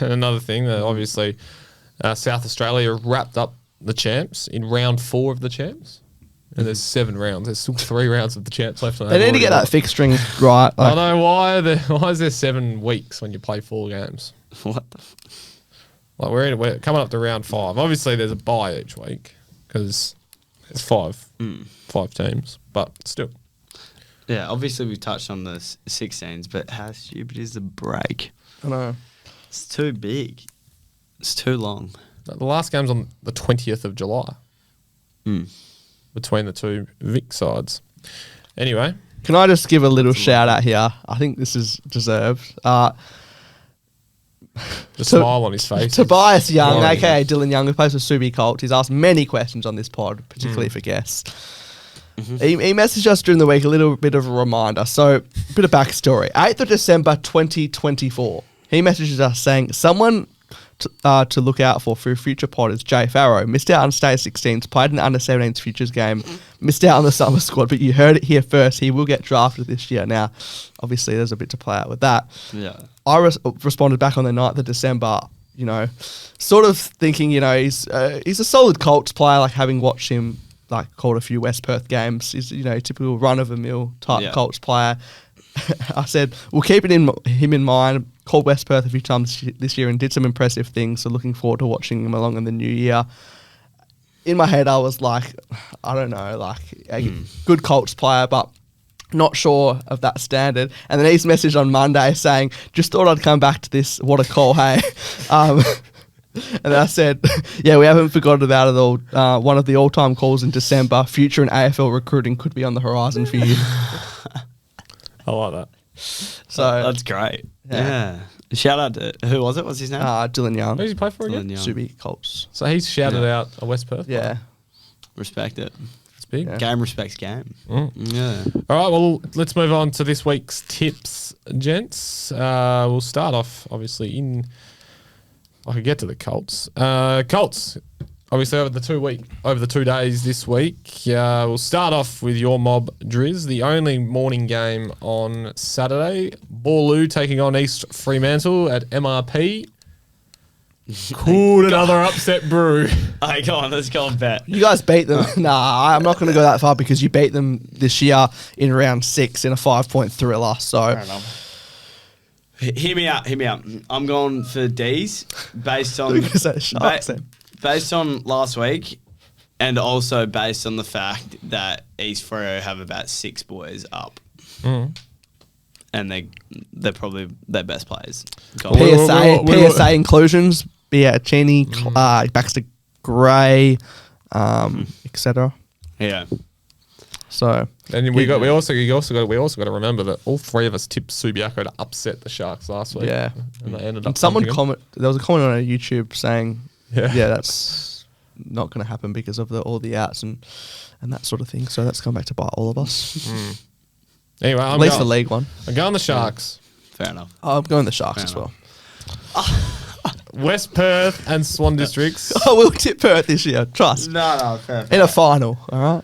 another thing, obviously, South Australia wrapped up the champs in round 4 of the champs. And there's 7 rounds. There's still 3 rounds of the champs left. They need to get that fixturing right. I Like, know why is there 7 weeks when you play 4 games? What? Like we're coming up to round 5. Obviously, there's a bye each week because it's 5 teams, but still. Yeah, obviously we've touched on the 16s, but how stupid is the break? I know. It's too big. It's too long. The last game's on the 20th of July between the 2 Vic sides. Anyway, Can I just give a little shout out here? I think this is deserved. the smile on his face. Tobias Young, Right. aka Dylan Young, who plays for Subi Colt. He's asked many questions on this pod, particularly for guests. He messaged us during the week a little bit of a reminder. So, a bit of backstory. 8th of December 2024, he messages us saying, someone to look out for future pod is Jay Farrow. Missed out on state 16s, played in the under 17s futures game, missed out on the summer squad, but you heard it here first. He will get drafted this year. Now, obviously, there's a bit to play out with that. Yeah. I responded back on the 9th of December, you know, sort of thinking, you know, he's a solid Colts player, like having watched him, like called a few West Perth games. He's, you know, typical run-of-the-mill type Colts player. I said, we'll keep him in mind. Called West Perth a few times this year and did some impressive things, so looking forward to watching him along in the new year. In my head, I was like, I don't know, like a good Colts player, but not sure of that standard. And then he's messaged on Monday saying, just thought I'd come back to this. What a call, hey. And I said, yeah, we haven't forgotten about it all. One of the all-time calls in December. Future in AFL recruiting could be on the horizon for you. I like that. So that's great. Yeah. Shout out to, who was it? What's his name? Dylan Young. Who does he play for again? Subi Colts. So he's shouted out a West Perth. Yeah. Respect it. It's big. Yeah. Game respects game. Yeah. All right, well, let's move on to this week's tips, gents. We'll start off, obviously, I could get to the Colts. Colts, obviously, over the 2 days this week. We'll start off with your mob, Drizz. The only morning game on Saturday. Borloo taking on East Fremantle at MRP. Could another upset brew. Hey, go on, let's go and bet. You guys beat them. Nah, I'm not going to go that far because you beat them this year in round 6 in a 5-point thriller. So, hear me out. I'm going for D's based on based on last week, and also based on the fact that East Freo have about 6 boys up, and they're probly their best players. PSA inclusions. Cheney, Baxter Gray, etc. Yeah. So and we also got to remember that all 3 of us tipped Subiaco to upset the Sharks last week. Yeah. And they ended up. There was a comment on YouTube saying, yeah, that's not going to happen because of all the outs and that sort of thing. So that's come back to bite all of us. Anyway, at least the league one. I'm going the Sharks. Fair enough. I'm going the Sharks as well. West Perth and Swan Districts. Oh, we'll tip Perth this year. Trust. No, fair. In a final, all right?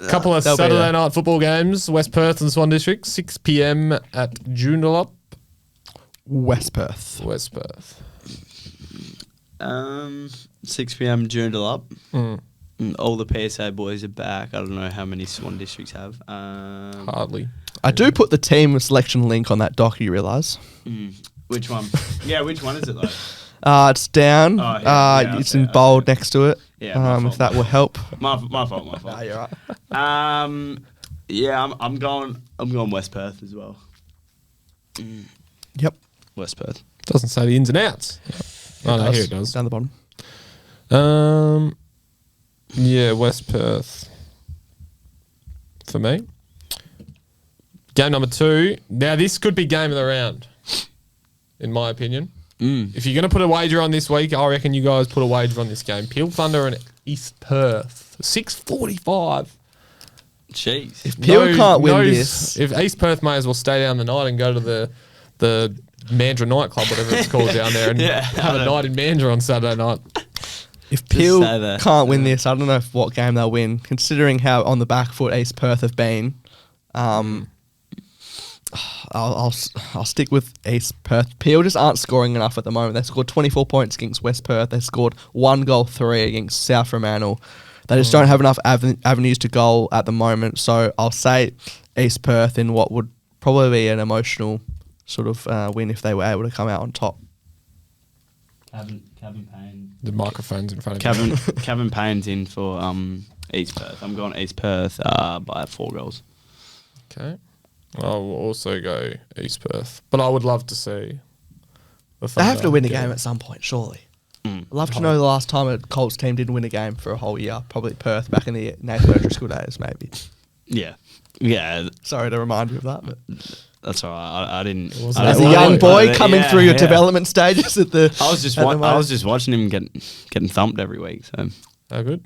Couple of Saturday night football games. West Perth and Swan Districts, 6 p.m. at Joondalup. West Perth. 6 p.m. Joondalup. All the PSA boys are back. I don't know how many Swan Districts have. Hardly. I do put the team selection link on that doc, you realise? Which one? Yeah, which one is it though? It's down. It's in bold next to it. Yeah, if that will help. My fault. You're right. Yeah, I'm going West Perth as well. Yep. West Perth. Doesn't say the ins and outs. No, here it does. Down the bottom. Yeah, West Perth for me. Game number 2. Now, this could be game of the round, in my opinion. If you're going to put a wager on this week, I reckon you guys put a wager on this game. Peel Thunder and East Perth. 6:45. Jeez. If Peel can't win this... If East Perth may as well stay down the night and go to the Mandurah nightclub, whatever it's called down there, and have a night in Mandurah on Saturday night. If Peel can't win this, I don't know what game they'll win, considering how on the back foot East Perth have been. I'll stick with East Perth. Peel just aren't scoring enough at the moment. They scored 24 points against West Perth. They scored 1 goal 3 against South Fremantle. They just don't have enough avenues to goal at the moment. So I'll say East Perth in what would probably be an emotional sort of win if they were able to come out on top. Kevin Payne. The microphone's in front of you. Kevin Payne's in for East Perth. I'm going East Perth by 4 goals. Okay. I'll also go East Perth. But I would love to see the Thunder. They have to win a game at some point, surely. I'd love to know the last time a Colts team didn't win a game for a whole year. Probably Perth back in the Nathan Eldridge school days, maybe. Yeah. Sorry to remind you of that, but that's all right. I didn't. As a young boy coming through your development stages at the. I was just watching him getting thumped every week. So. Oh, good.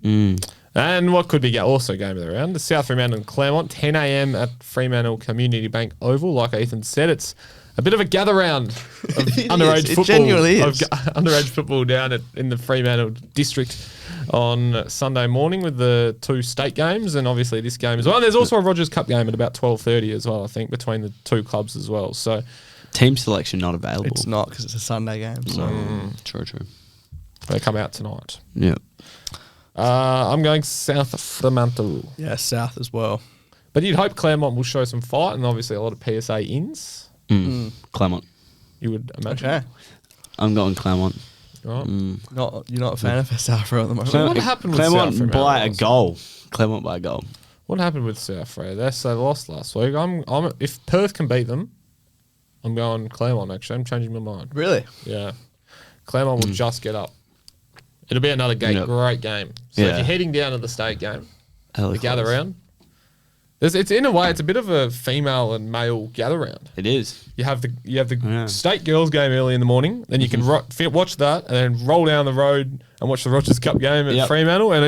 And what could be also game of the round? The South Fremantle and Claremont, 10 a.m. at Fremantle Community Bank Oval. Like Ethan said, it's a bit of a gather round of underage football. It genuinely is. Underage football down in the Fremantle district on Sunday morning with the 2 state games, and obviously this game as well. And there's also a Rogers Cup game at about 12:30 as well, I think, between the 2 clubs as well. So Team selection not available. It's not because it's a Sunday game. So True. they come out tonight. Yeah. I'm going South Fremantle. yeah, South as well. But you'd hope Claremont will show some fight, and obviously a lot of PSA ins, Claremont. you would imagine. Okay. I'm going Claremont. Right. You're not a fan of South at the moment. What happened with South Claremont Fremantle by a last goal. Claremont by a goal. What happened with South Frey? They lost last week. If Perth can beat them, I'm going Claremont, actually. I'm changing my mind. Really? Yeah. Claremont will just get up. It'll be another great game. So if Yeah. you're heading down to the state game, Hell the of gather course. round, it's in a way, it's a bit of a female and male gather round. It is. You have the state girls game early in the morning, then you can watch that and then roll down the road and watch the Rogers Cup game at Fremantle. And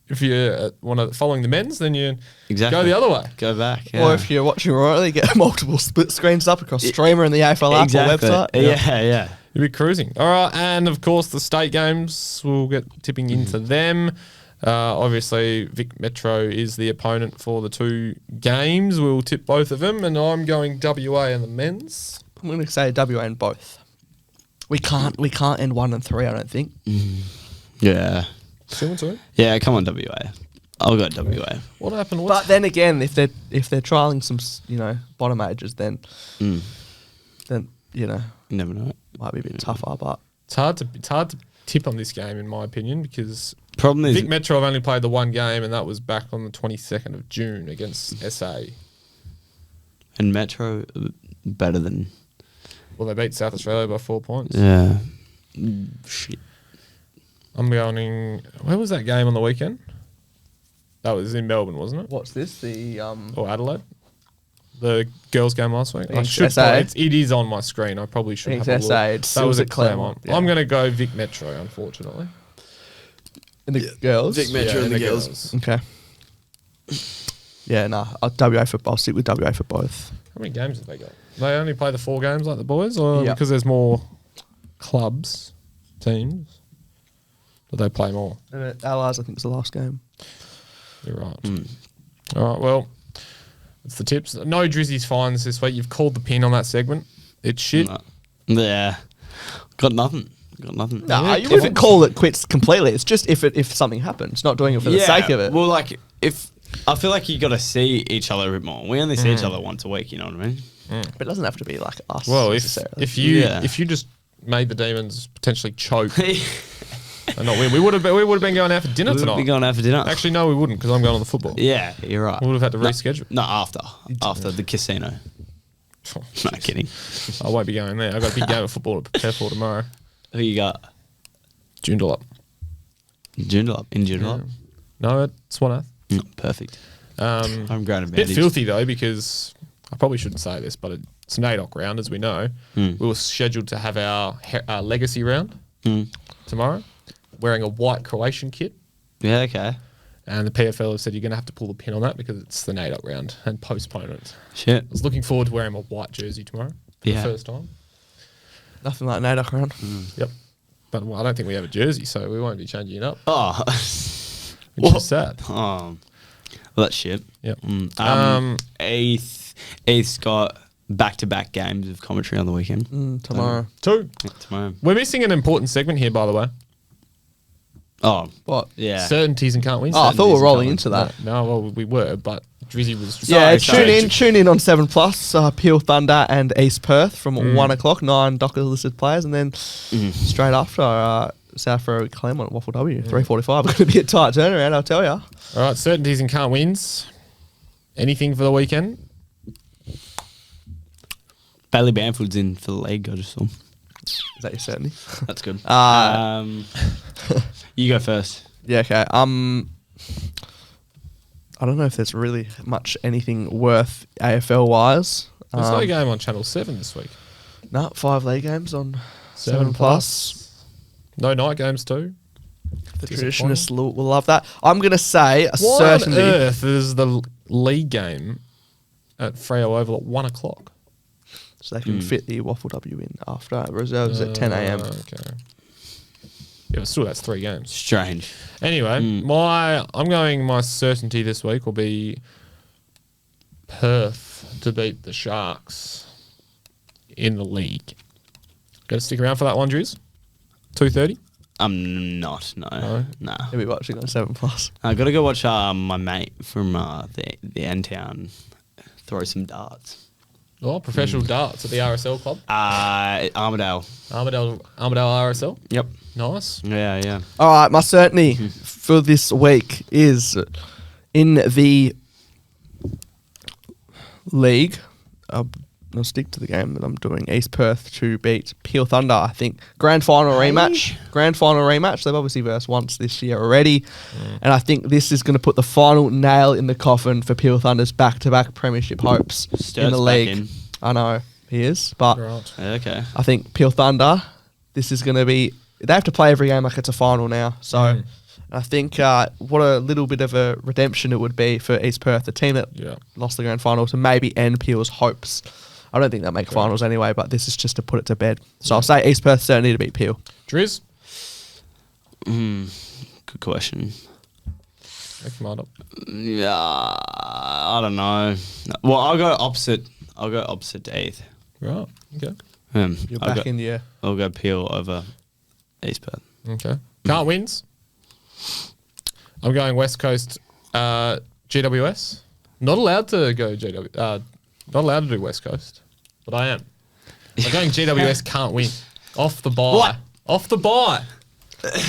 if you want following the men's, then you go the other way. Go back. Yeah. Or if you're watching Royal, get multiple split screens up across Streamer and the AFL app or website. Yeah. You'll be cruising. All right, and of course the state games, we'll get tipping into them. Obviously, Vic Metro is the opponent for the 2 games. We'll tip both of them, and I'm going WA and the men's. I'm going to say WA in both. We can't end 1 and 3. I don't think. Yeah. 2 and 2. Yeah, come on, WA. I'll go WA. What happened? But then again, if they're trialing some bottom ages, then You never know. might be a bit tougher. But It's hard to tip on this game, in my opinion, because Problem is, Vic Metro have only played the 1 game, and that was back on the 22nd of June against SA. and Metro better than. Well, they beat South Australia by 4 points. Yeah. Shit. I'm going. Where was that game on the weekend? That was in Melbourne, wasn't it? what's this? The Or Adelaide? The girls' game last week. Against SA? It is on my screen. I probably should have a Against look. SA, it's That was still at at Claremont. Claremont, yeah. I'm going to go Vic Metro, unfortunately. and the girls. Vic Metro Yeah, and the girls. Okay. Yeah, no. WA for. I'll stick with WA for both. How many games have they got? They only play the 4 games like the boys, or Yeah. because there's more clubs, teams, that they play more? And Allies, I think, is the last game. You're right. All right, well, it's the tips. No Drizzy's fines this week. You've called the pin on that segment. It's shit. Yeah. Got nothing. No, Yeah, you come wouldn't on. call it quits completely. It's just if something happens, not doing it for the sake of it. Well, like, if I feel like you got to see each other a bit more. We only see each other once a week, you know what I mean? But it doesn't have to be like us. Well, necessarily. if you Yeah. if you just made the Demons potentially choke and not win, we would have been going out for dinner We'd tonight. be going out for dinner. Actually, no, we wouldn't, because I'm going on the football. Yeah, you're right. We would have had to reschedule. No, after the casino. Oh, Not kidding. I won't be going there. I've got a big game of football to prepare for tomorrow. Who you got? Joondalup. Joondalup. In Joondalup. No, it's Swaneth. Perfect. Um, I'm great bit advantage. filthy though, because I probably shouldn't say this, but it's an ADOC round, as we know. We were scheduled to have our legacy round tomorrow, wearing a white Croatian kit, Yeah, okay. and the PFL have said you're going to have to pull the pin on that because it's the ADOC round and postpone it. Shit. I was looking forward to wearing my white jersey tomorrow for Yeah. the first time. Nothing like NADOC around. Yep. But I don't think we have a jersey, so we won't be changing it up, Oh. which is sad. Oh. Well, that's shit. Yep. Eighth's got back-to-back games of commentary on the weekend. Tomorrow. 2. Yeah, tomorrow. We're missing an important segment here, by the way. Oh, What? yeah. Certainties and can't wins. Oh, I thought we were rolling Certainties into that. No, well, we were, but Drizzy was... Yeah, Sorry. tune in on 7 Plus, Peel Thunder and East Perth from 1 o'clock, 9 Docker listed players, and then straight after South Road Claremont Waffle W, 3:45. Going to be a tight turnaround, I'll tell you. All right, certainties and can't wins. Anything for the weekend? Bailey Bamford's in for the league, I just saw. Is that your certainty? That's good. Uh, You go first. Yeah, okay. I don't know if there's really much anything worth AFL wise. There's no game on Channel 7 this week. No, 5 league games on 7 7 Plus. No night games too. The traditionists will love that. I'm going to say a Why certainty. on earth is the league game at Freo Oval at 1 o'clock? So they can fit the Waffle W in after. Reserves at 10 a.m. Okay. Yeah, but still, that's 3 games. Strange. Anyway, my certainty this week will be Perth to beat the Sharks in the league. Got to stick around for that one, Driz? 2:30? I'm not. No. Nah. He'll be watching on 7+. I got to go watch my mate from the end town throw some darts. Oh, professional darts at the RSL club. Armadale. Armadale RSL. Yep. Nice. Yeah. All right, my certainty for this week is in the league. I'll stick to the game that I'm doing. East Perth to beat Peel Thunder. I think grand final rematch. They've obviously versed once this year already, and I think this is going to put the final nail in the coffin for Peel Thunder's back-to-back premiership hopes in the league. I know he is, but Right. Okay. I think Peel Thunder. This is going to be. They have to play every game like it's a final now. So I think what a little bit of a redemption it would be for East Perth, the team that lost the grand final, to maybe end Peel's hopes. I don't think they'll make finals anyway, but this is just to put it to bed. So I'll say East Perth certainly to beat Peel. Driz? Good question. Make your mind up. Yeah, I don't know. Well, I'll go opposite to eighth. Right. Okay. You're back in the year. I'll go Peel over East Perth. Okay. Can't wins. I'm going West Coast GWS. Not allowed to go GW. Not allowed to do West Coast, but I am. I'm going GWS can't win. Off the bye. What? Off the bye.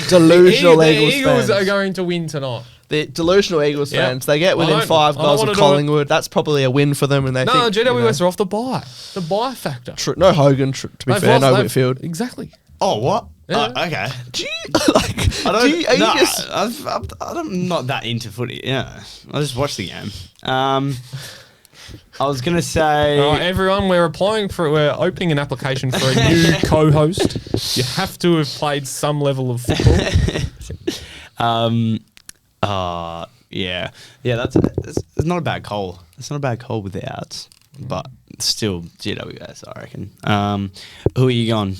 Delusional the Eagles Eagles fans. are going to win tonight. The delusional Eagles Yep. fans. They get I within don't- 5 I don't goals wanna of do it. Collingwood. That's probably a win for them. And they No, think, GWS are off the bye. The bye factor. no Hogan, to be They've fair, no they've- Whitfield. Exactly. Oh, what? Yeah. Okay. Like, I don't. are you just- I'm not that into footy. Yeah, I just watch the game. I was gonna say. All right, everyone, we're opening an application for a new co-host. You have to have played some level of football. Yeah. It's not a bad call. It's not a bad call with the outs, but still GWS, I reckon. Who are you going?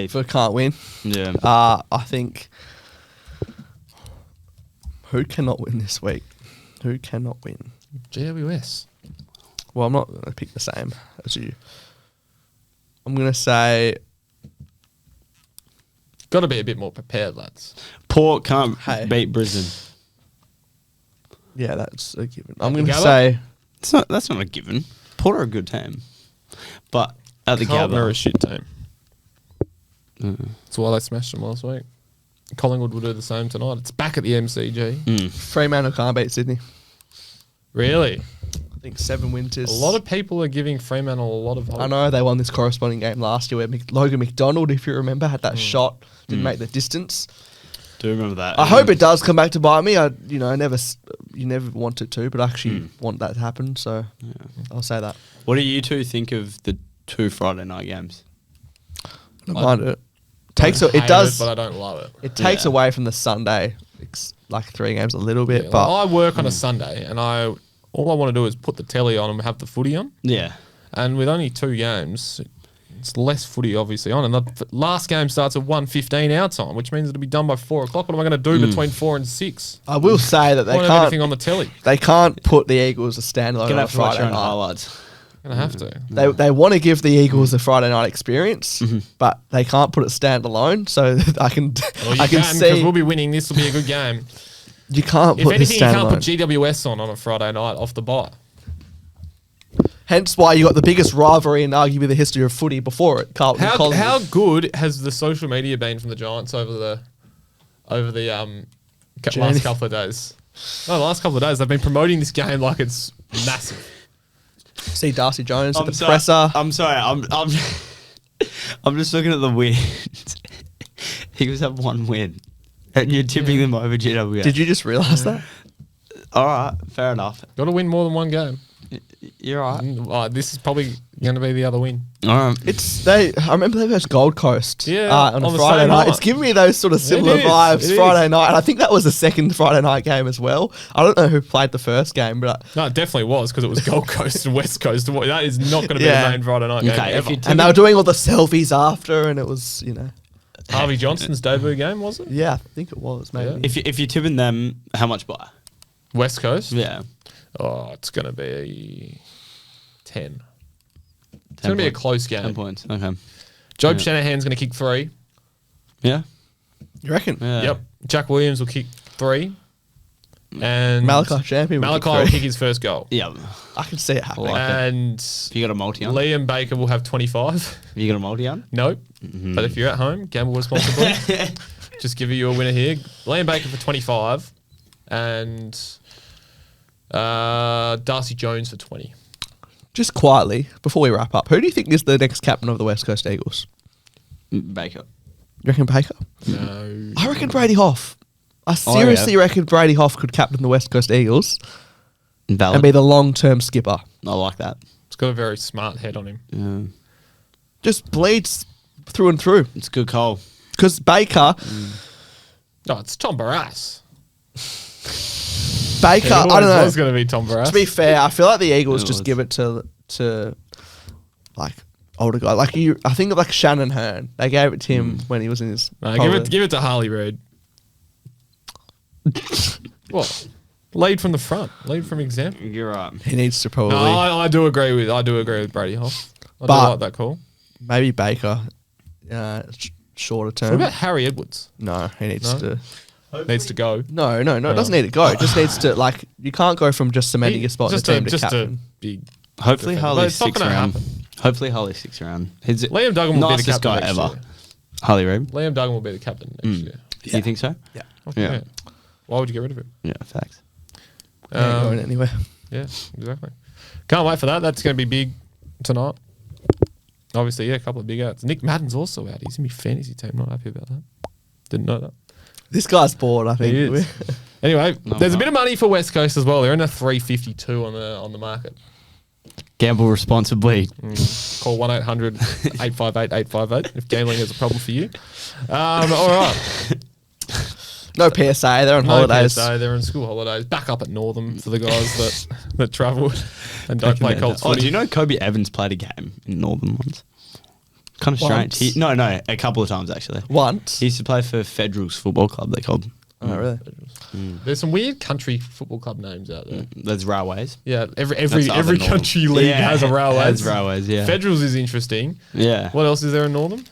For can't win. Yeah. I think. Who cannot win this week? Who cannot win? GWS. Well, I'm not going to pick the same as you. I'm going to say. Got to be a bit more prepared, lads. Port can't Hey. beat Brisbane. Yeah, that's a given. I'm the going to Gabba? say. That's not a given. Port are a good team, but at the Carlton are a Gabba, shit team. That's why they smashed them last week. Collingwood will do the same tonight. It's back at the MCG. Fremantle can't beat Sydney. Really? I think 7 wins is. A lot of people are giving Fremantle a lot of hope. I know they won this corresponding game last year where Logan McDonald, if you remember, had that shot, didn't make the distance. do remember that. I hope it does come back to bite me. You never want it to, but I actually want that to happen. So I'll say that. What do you two think of the 2 Friday night games? I don't mind it. I It hate does. but I don't love it. It takes Yeah. away from the Sunday, like 3 games a little bit, Yeah, but like, I work on a Sunday, and all I want to do is put the telly on and have the footy on. Yeah. And with only 2 games, it's less footy obviously on. And the last game starts at 1:15 our time, which means it'll be done by 4 o'clock. What am I going to do between 4 and 6? I will say that they Won't have anything can't. on the telly. They can't put the Eagles a standalone Gonna on a have to watch Friday your own night. highlights. Gonna have to. They want to give the Eagles a Friday night experience, but they can't put it standalone. So I can Well, you I can because see we'll be winning. This will be a good game. you can't If put this anything, you can't put standalone. GWS on a Friday night off the bye. Hence why you got the biggest rivalry in arguably the history of footy before it. Carlton and Collingwood. How good has the social media been from the Giants over the Journey. last couple of days? No, the last couple of days they've been promoting this game like it's massive. See Darcy Jones at the sorry, presser. I'm sorry. I'm just looking at the wins. Eagles have 1 win, and you're tipping them over GWS. Did you just realise that? All right, fair enough. Got to win more than 1 game. You're right. This is probably going to be the other win. All right. I remember they versus Gold Coast. Yeah, on a on the Friday same night. night. It's giving me those sort of similar is, vibes. it Friday is. night, and I think that was the second Friday night game as well. I don't know who played the first game, but No, it definitely was because it was Gold Coast and West Coast. That is not going to be Yeah. the main Friday night game Okay, if ever. you and they were doing all the selfies after, and it was Harvey Johnston's debut game, was it? yeah, I think it was maybe. If you're tipping them, how much by? West Coast? Yeah. Oh, it's going to be 10. It's 10 going to be a points. close game. 10 points. Okay. Job Yeah. Shanahan's going to kick 3. Yeah. You reckon? Yeah. Yep. Jack Williams will kick 3. And Malachi Champion. will kick Malachi will three. kick his first goal. Yeah. I can see it happening. Like it. And You got a multi on? Liam Baker will have 25. You got a multi on? Nope. Mm-hmm. But if you're at home, gamble responsibly. Just give you a winner here. Liam Baker for 25. And Darcy Jones for 20. Just quietly before we wrap up, who do you think is the next captain of the West Coast Eagles? Baker. You reckon Baker? No. I reckon Brady Hoff. I yeah. seriously reckon Brady Hoff could captain the West Coast Eagles Valid. and be the long-term skipper. I like that. He's got a very smart head on him. Yeah. Just bleeds through and through. It's a good call. Because Baker, No, it's Tom Barras. I It don't always know. was going to be Tom Barras. To be fair, I feel like the Eagles It just was. give it to like older guy. Like I think of like Shannon Hearn. They gave it to him when he was in his. No, probably- give it to Harley Reid. What? Lead from the front. Lead from example. You're right. He needs to probably No, I do agree with Brady Hoff. I do But- like that call. maybe Baker. Shorter What term. about Harry Edwards? No, he needs No? to. Needs to go. No, it doesn't need to go. It just needs to like you can't go from just cementing a spot in the team to just a captain. big. Hopefully defender. Harley But it's not sticks gonna around. happen. Hopefully Harley sticks around. He's Liam Duggan will be the nicest captain guy next ever. year. Harley Reid. Liam Duggan will be the captain next year. You think so? Yeah, Yeah. Why would you get rid of him? Yeah, facts. he ain't going anywhere. Yeah, exactly. Can't wait for that. That's going to be big tonight. Obviously, yeah, a couple of big outs. Nick Madden's also out. He's in my fantasy team. Not happy about that. Didn't know that. This guy's bored. I think. He is. Anyway, No, there's a I'm bit of money for West Coast as well. They're in a 352 on the market. Gamble responsibly. Call 1-800-858-858 if gambling is a problem for you. All right. No PSA. They're on No holidays. PSA, they're on school holidays. Back up at Northam for the guys that travel and don't play Colts Oh, footy. do you know Kobe Evans played a game in Northern once? Kind of Once? strange. No, a couple of times actually. Once. He used to play for Federals Football Club. They called. Oh really? There's some weird country football club names out there. There's Railways. Yeah, every That's other every Northern. country league Yeah, has a Railways. has Railways, yeah. Federals is interesting. Yeah. What else is there in Northern?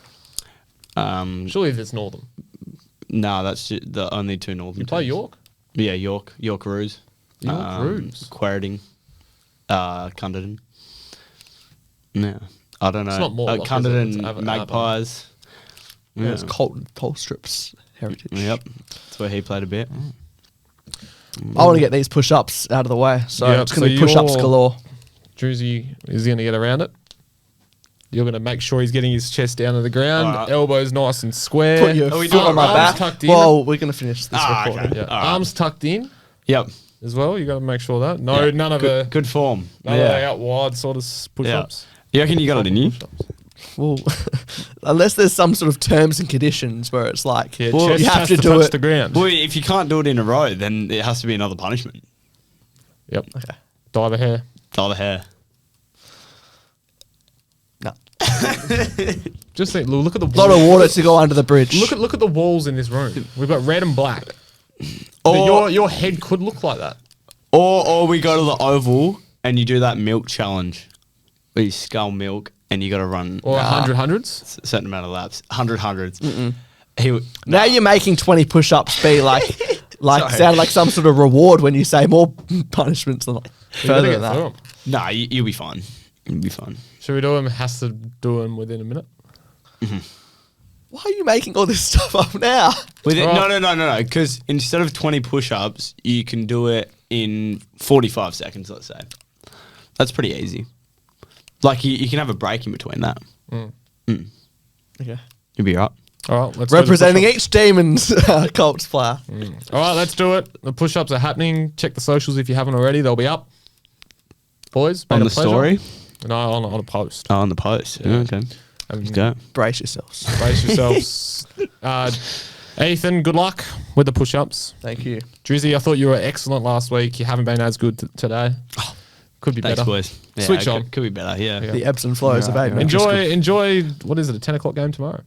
Surely if it's Northern. No, that's the only two Northern. You play teams. York? Yeah, York Roos. York Roos. Querding. Cunderton. Yeah. I don't know. It's not more like, is it? It's Cunderton Abbott. Magpies. Yeah. It's Colton Tolstrup's heritage. Yep. That's where he played a bit. I want to get these push-ups out of the way, so Yep, it's going to so be push-ups you're- galore. Drizzy is going to get around it. You're going to make sure he's getting his chest down to the ground, Alright. elbows nice and square. Put your Are we foot doing on my arms back. tucked in? Well, we're going to finish this Ah, recording. okay. Yeah. Alright. Arms tucked in Yep. as well. You got to make sure that. No, none of the Good form. none of the out wide sort of push-ups. You reckon you got it in you? Well, unless there's some sort of terms and conditions where it's like Yeah, Well, chest you have has to do touch it. the ground. Well, if you can't do it in a row, then it has to be another punishment. Yep. Okay. Dye the hair. Dye the hair. No. Just think, look at the A lot of water to go under the bridge. Look at the walls in this room. We've got red and black. Or- Your head could look like that. Or we go to the Oval and you do that milk challenge where you scull milk and you got to run Or 100 hundreds. a certain amount of laps. 100 hundreds. He would, Now you're making 20 push-ups be like Sorry. sound like some sort of reward when you say more punishments than further than that. nah, you'll be fine. You'll be fine. Should we do him? Has to do him within a minute. Why are you making all this stuff up now? Alright. No. Because instead of 20 push-ups, you can do it in 45 seconds, let's say. That's pretty easy. Like, you can have a break in between that. Okay. You'll be right. All right, let's Representing do each Demons Colts player. the push-ups. All right, let's do it. The push-ups are happening. Check the socials if you haven't already. They'll be up. Boys, been On a the pleasure. story? No, on a post. Oh, on the post. Yeah. Okay. Let's go. Brace yourselves. Brace yourselves. Ethan, good luck with the push-ups. Thank you. Drizzy, I thought you were excellent last week. You haven't been as good today. Could be Thanks, better. boys. Yeah, Switch on. Could be better, yeah. The ebbs and flows of Yeah, eight. Enjoy, what is it, a 10 o'clock game tomorrow?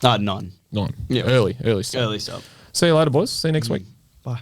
9. 9. Yeah. Early stuff. Early stuff. See you later, boys. See you next week. Bye.